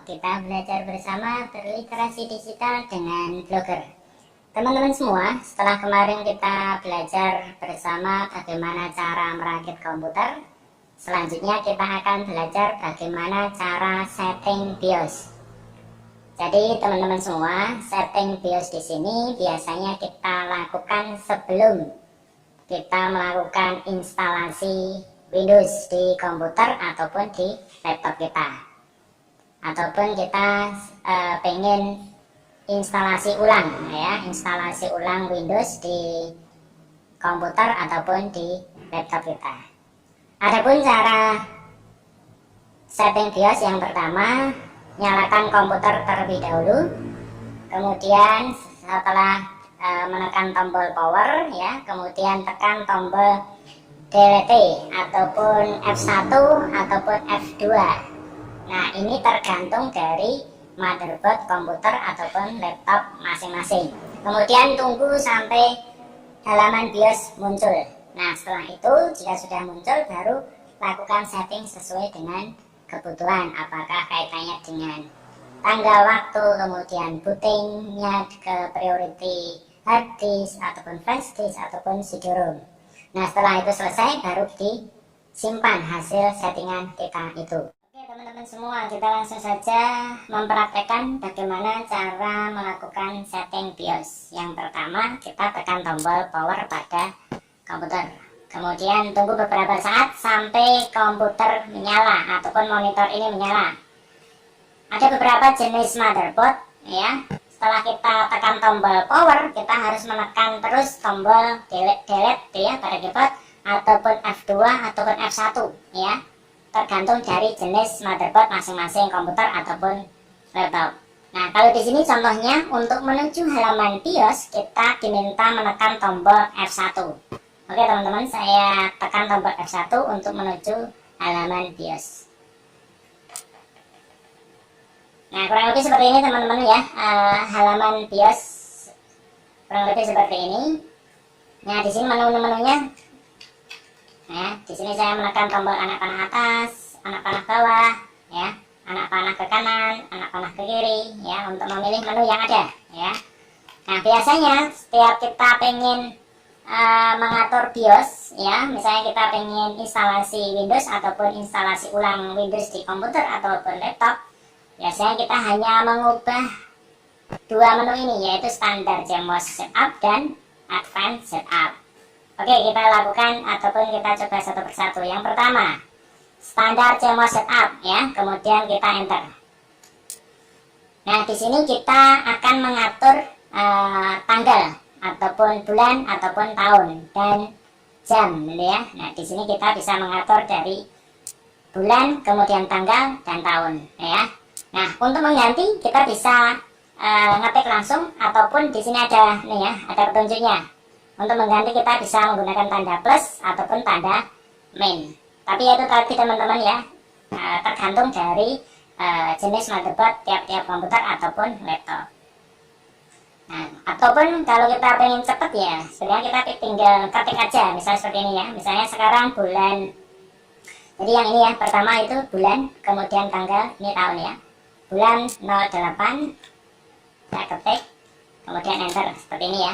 kita belajar bersama berliterasi digital dengan Blogger. Teman-teman semua, setelah kemarin kita belajar bersama bagaimana cara merakit komputer, selanjutnya kita akan belajar bagaimana cara setting BIOS. Jadi teman-teman semua, setting BIOS di sini biasanya kita lakukan sebelum kita melakukan instalasi Windows di komputer ataupun di laptop kita, ataupun kita pengen instalasi ulang instalasi ulang Windows di komputer ataupun di laptop kita. Adapun cara setting BIOS, yang pertama, nyalakan komputer terlebih dahulu, kemudian setelah menekan tombol power kemudian tekan tombol Delete ataupun F1 ataupun F2. Nah, ini tergantung dari motherboard komputer ataupun laptop masing-masing. Kemudian tunggu sampai halaman BIOS muncul. Nah, setelah itu jika sudah muncul baru lakukan setting sesuai dengan kebutuhan, apakah kaitannya dengan tanggal waktu, kemudian bootingnya ke priority hard disk ataupun flash disk ataupun CD-ROM. Nah, setelah itu selesai baru disimpan hasil settingan kita itu. Oke teman-teman semua, kita langsung saja mempraktekkan bagaimana cara melakukan setting BIOS. Yang pertama, kita tekan tombol power pada komputer, kemudian tunggu beberapa saat sampai komputer menyala ataupun monitor ini menyala. Ada beberapa jenis motherboard setelah kita tekan tombol power, kita harus menekan terus tombol delete pada keyboard ataupun F2 ataupun F1 tergantung dari jenis motherboard masing-masing komputer ataupun laptop. Nah, kalau di sini contohnya untuk menuju halaman BIOS kita diminta menekan tombol F1. Oke teman-teman, saya tekan tombol F1 untuk menuju halaman BIOS. Nah, kurang lebih seperti ini teman-teman halaman BIOS kurang lebih seperti ini. Nah, di sini menu-menunya. Di sini saya menekan tombol anak panah atas, anak panah bawah, anak panah ke kanan, anak panah ke kiri, untuk memilih menu yang ada, Nah, biasanya setiap kita pengen mengatur BIOS, misalnya kita pengen instalasi Windows ataupun instalasi ulang Windows di komputer ataupun laptop, biasanya kita hanya mengubah dua menu ini, yaitu standar CMOS setup dan advanced setup. Oke, kita lakukan ataupun kita coba satu persatu. Yang pertama, standar CMOS setup, kemudian kita enter. Nah, di sini kita akan mengatur tanggal ataupun bulan ataupun tahun dan jam, Nah, di sini kita bisa mengatur dari bulan, kemudian tanggal dan tahun, Nah, untuk mengganti kita bisa ngetik langsung ataupun di sini ada ada petunjuknya. Untuk mengganti kita bisa menggunakan tanda plus ataupun tanda min. Tapi itu tadi teman-teman tergantung dari jenis motherboard tiap-tiap komputer ataupun laptop. Nah, ataupun kalau kita pengen cepet sebenarnya kita tinggal ketik aja, misalnya seperti ini Misalnya sekarang bulan. Jadi yang ini pertama itu bulan, kemudian tanggal, ini tahun Bulan 08, saya ketik, kemudian enter seperti ini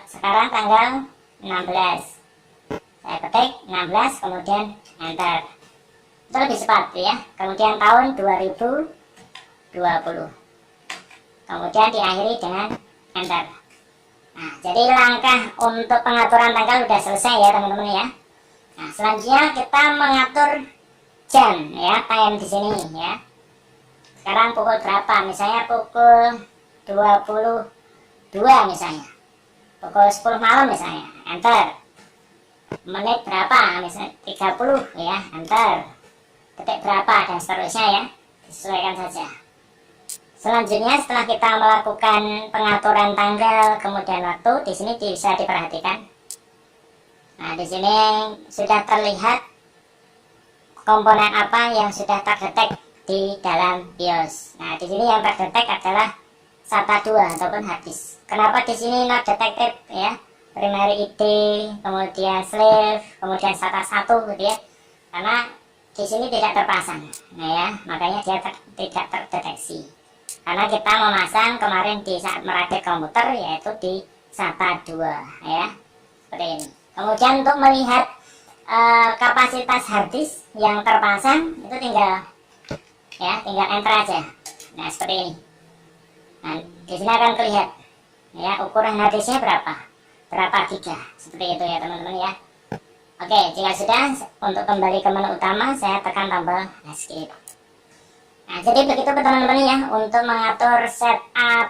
Sekarang tanggal 16, saya ketik 16, kemudian enter. Itu lebih cepat Kemudian tahun 2020, kemudian diakhiri dengan enter. Nah, jadi langkah untuk pengaturan tanggal sudah selesai teman-teman Nah, selanjutnya kita mengatur jam time di sini Sekarang pukul berapa? Misalnya pukul 22 misalnya. Pukul 10 malam misalnya. Enter. Menit berapa? Misalnya 30 enter. Detik berapa dan seterusnya Disesuaikan saja. Selanjutnya setelah kita melakukan pengaturan tanggal kemudian waktu, di sini bisa diperhatikan. Nah, di sini sudah terlihat komponen apa yang sudah terdetek di dalam BIOS. Nah, di sini yang terdetek adalah SATA 2 ataupun hard disk. Kenapa di sini not detected primary ID, kemudian slave, kemudian SATA 1 Karena di sini tidak terpasang. Nah ya, makanya dia tidak terdeteksi. Karena kita memasang kemarin di saat merakit komputer, yaitu di SATA 2 ya, seperti ini. Kemudian untuk melihat kapasitas harddisk yang terpasang itu tinggal enter aja. Nah seperti ini. Nah di sini akan terlihat ya ukuran harddisknya berapa giga, seperti itu ya teman-teman ya. Oke, jika sudah, untuk kembali ke menu utama saya tekan tombol escape. Nah jadi begitu teman-teman ya untuk mengatur setup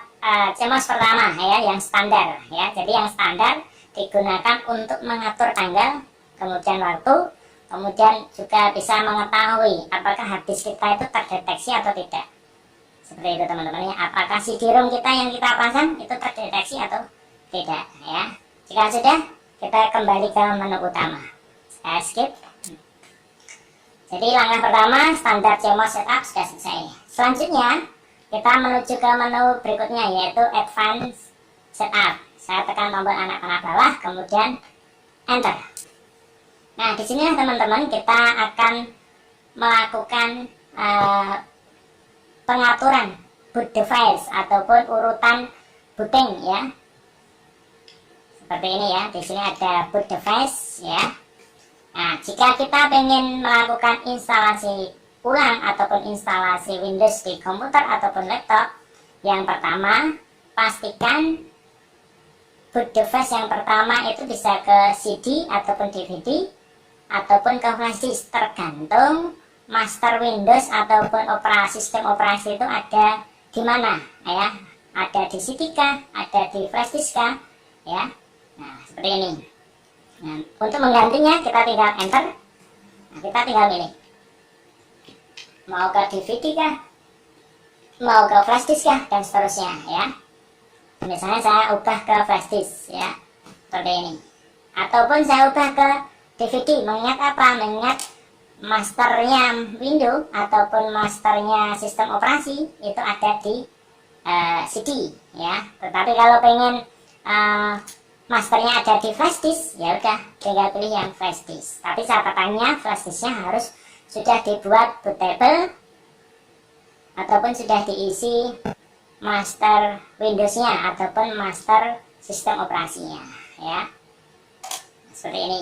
CMOS pertama ya, yang standar ya. Jadi yang standar digunakan untuk mengatur tanggal, kemudian waktu, kemudian juga bisa mengetahui apakah harddisk kita itu terdeteksi atau tidak. Seperti itu teman-teman ya, apakah CD-ROM kita yang kita pasang itu terdeteksi atau tidak ya. Jika sudah, kita kembali ke menu utama. Saya skip. Jadi langkah pertama standar CMOS setup sudah selesai. Selanjutnya kita menuju ke menu berikutnya, yaitu advanced setup. Saya tekan tombol anak panah bawah, kemudian enter. Nah di sini teman-teman kita akan melakukan pengaturan boot device ataupun urutan booting ya. Seperti ini ya. Di sini ada boot device ya. Nah, jika kita ingin melakukan instalasi ulang ataupun instalasi Windows di komputer ataupun laptop, yang pertama pastikan boot device yang pertama itu bisa ke CD ataupun DVD ataupun ke flash disk, tergantung master Windows ataupun sistem operasi itu ada di mana ya, ada di CD kah, ada di flash disk kah ya. Nah seperti ini. Nah, untuk menggantinya kita tinggal enter. Nah, kita tinggal pilih mau ke DVD kah, mau ke flash disk kah, dan seterusnya ya. Misalnya saya ubah ke flash disk ya, seperti ini. Ataupun saya ubah ke DVD, mengingat apa? Mengingat masternya Windows ataupun masternya sistem operasi itu ada di CD ya. Tetapi kalau pengen masternya ada di flash disk, ya udah tinggal pilih yang flash disk. Tapi catatannya flash disknya harus sudah dibuat bootable ataupun sudah diisi master Windowsnya ataupun master sistem operasinya ya, seperti ini.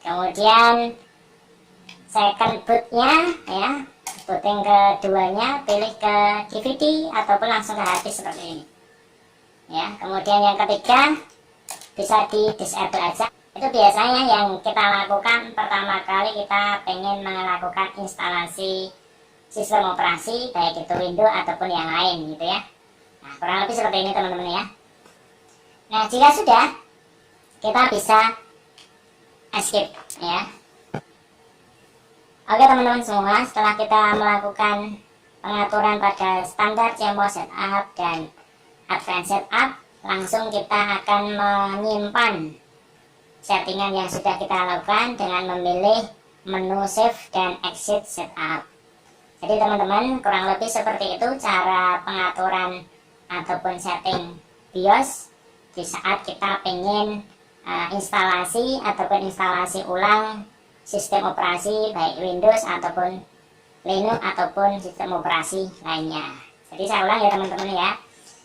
Kemudian second bootnya ya, booting keduanya pilih ke DVD ataupun langsung ke hard disk seperti ini ya. Kemudian yang ketiga bisa di disable aja. Itu biasanya yang kita lakukan pertama kali kita pengen melakukan instalasi sistem operasi, baik itu Windows ataupun yang lain gitu ya. Nah kurang lebih seperti ini teman-teman ya. Nah jika sudah, kita bisa escape ya. Oke teman-teman semua, setelah kita melakukan pengaturan pada standar CMOS setup dan advanced setup, langsung kita akan menyimpan settingan yang sudah kita lakukan dengan memilih menu save dan exit setup. Jadi teman-teman kurang lebih seperti itu cara pengaturan ataupun setting BIOS di saat kita pengen instalasi ataupun instalasi ulang sistem operasi baik Windows ataupun Linux ataupun sistem operasi lainnya. Jadi saya ulang ya teman-teman ya.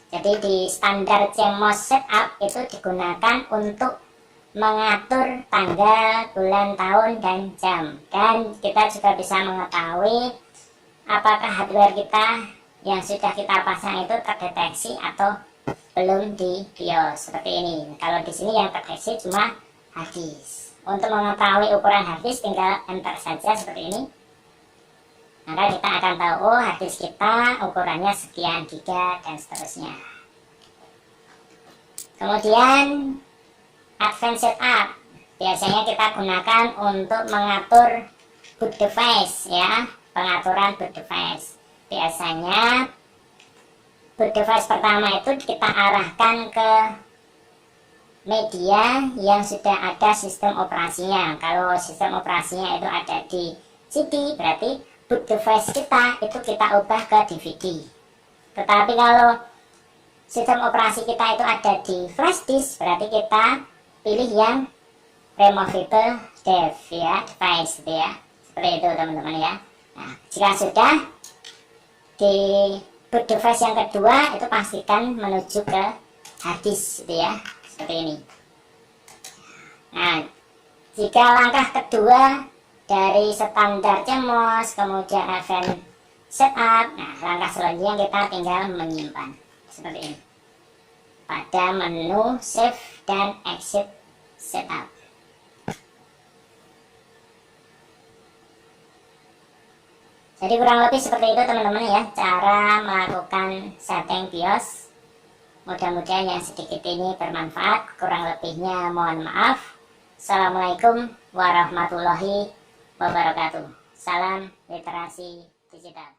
Jadi di standar CMOS setup itu digunakan untuk mengatur tanggal, bulan, tahun, dan jam. Dan kita juga bisa mengetahui apakah hardware kita yang sudah kita pasang itu terdeteksi atau belum di BIOS seperti ini. Kalau di sini yang terdeteksi cuma hard disk. Untuk mengetahui ukuran hard disk tinggal enter saja seperti ini. Maka kita akan tahu oh hard disk kita ukurannya sekian giga dan seterusnya. Kemudian advanced setup biasanya kita gunakan untuk mengatur boot device ya, pengaturan boot device. Biasanya boot device pertama itu kita arahkan ke media yang sudah ada sistem operasinya. Kalau sistem operasinya itu ada di CD, berarti boot device kita itu kita ubah ke DVD. Tetapi kalau sistem operasi kita itu ada di flash disk, berarti kita pilih yang removable dev ya, device gitu ya, Seperti itu teman-teman ya. Nah, jika sudah di boot device yang kedua, itu pastikan menuju ke harddisk gitu ya, seperti ini. Nah, jika langkah kedua dari standar CMOS kemudian event setup, nah langkah selanjutnya kita tinggal menyimpan seperti ini pada menu save dan exit setup. Jadi kurang lebih seperti itu teman-teman ya, cara melakukan setting BIOS. Mudah-mudahan yang sedikit ini bermanfaat, kurang lebihnya mohon maaf. Assalamualaikum warahmatullahi wabarakatuh. Salam literasi digital.